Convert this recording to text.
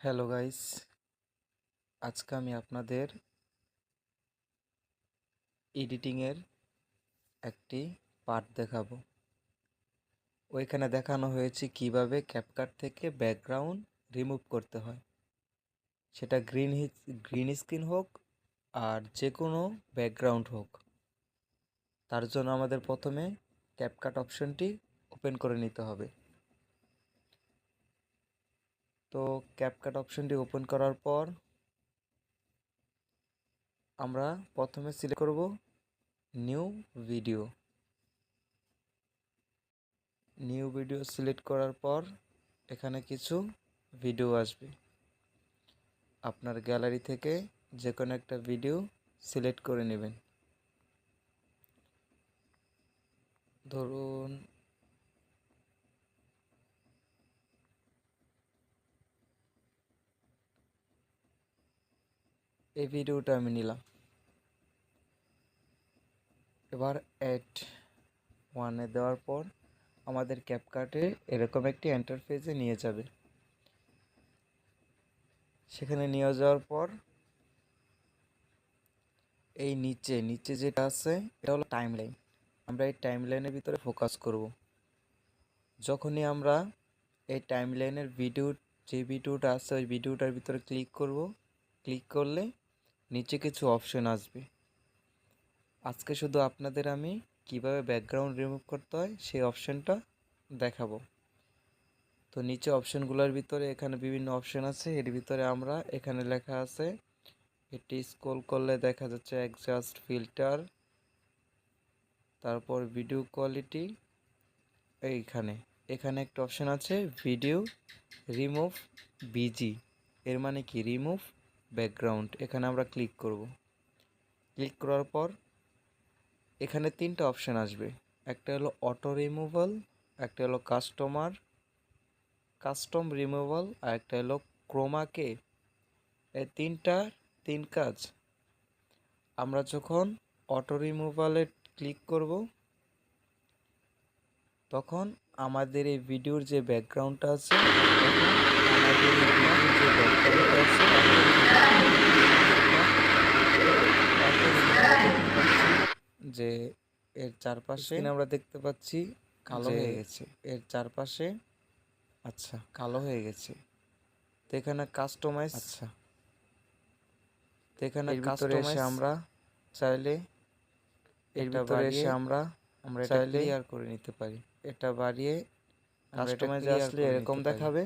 Hello guys, আজকে আমি আপনাদের এডিটিংয়ের একটি পার্ট দেখাবো। ওইখানে দেখানো হয়েছে কিভাবে ক্যাপকাট থেকে ব্যাকগ্রাউন্ড রিমুভ করতে হয়, সেটা গ্রিন স্ক্রিন হোক আর যে কোনো ব্যাকগ্রাউন্ড হোক। তার জন্য আমাদের প্রথমে ক্যাপকাট অপশনটি ওপেন করে নিতে হবে। তো ক্যাপকাট অপশনটি ওপেন করার পর আমরা প্রথমে সিলেক্ট করব নিউ ভিডিও। সিলেক্ট করার পর এখানে কিছু ভিডিও আসবে। আপনার গ্যালারি থেকে যে কোনো একটা ভিডিও সিলেক্ট করে নেবেন। ধরুন এই ভিডিওটা আমি নিলাম। এবার অ্যাড ওয়ানে দেওয়ার পর আমাদের ক্যাপকাটে এরকম একটি ইন্টারফেসে নিয়ে যাবে। সেখানে নিয়ে যাওয়ার পর এই নিচে যেটা আছে এটা হলো টাইমলাইন। আমরা এই টাইমলাইনের ভিতরে ফোকাস করব। যখনই আমরা এই টাইমলাইনের যে ভিডিওটা আছে ওই ভিডিওটার ভিতরে ক্লিক করব, ক্লিক করলে নিচে কিছু অপশন আসবে। আজকে শুধু আপনাদের আমি কিভাবে ব্যাকগ্রাউন্ড রিমুভ করতে হয় সেই অপশনটা দেখাবো। তো নিচে অপশনগুলোর ভিতরে এখানে বিভিন্ন অপশন আছে। এর ভিতরে আমরা এখানে লেখা আছে, এটি স্ক্রল করলে দেখা যাচ্ছে অ্যাডজাস্ট ফিল্টার, তারপর ভিডিও কোয়ালিটি। এখানে একটা অপশন আছে ভিডিও রিমুভ বিজি, এর মানে কি রিমুভ ব্যাকগ্রাউন্ড। এখানে আমরা ক্লিক করব। ক্লিক করার পর এখানে তিনটা অপশন আসবে। একটা হলো অটো রিমুভাল, একটা হলো কাস্টম রিমুভাল, আর একটা হলো ক্রোমাকে। এই তিন কাজ। আমরা যখন অটো রিমুভালে ক্লিক করব তখন আমাদের এই ভিডিওর যে ব্যাকগ্রাউন্ডটা আছে যে এর চারপাশে আমরা দেখতে পাচ্ছি কালো হয়ে গেছে। এর চারপাশে কালো হয়ে গেছে। তো এখানে কাস্টমাইজ এসে আমরা চাইলে এর ভিতরে এসে আমরা এটা ক্লিয়ার করে নিতে পারি। এটা বাড়িয়ে কাস্টমাইজ আসলে এরকম দেখাবে।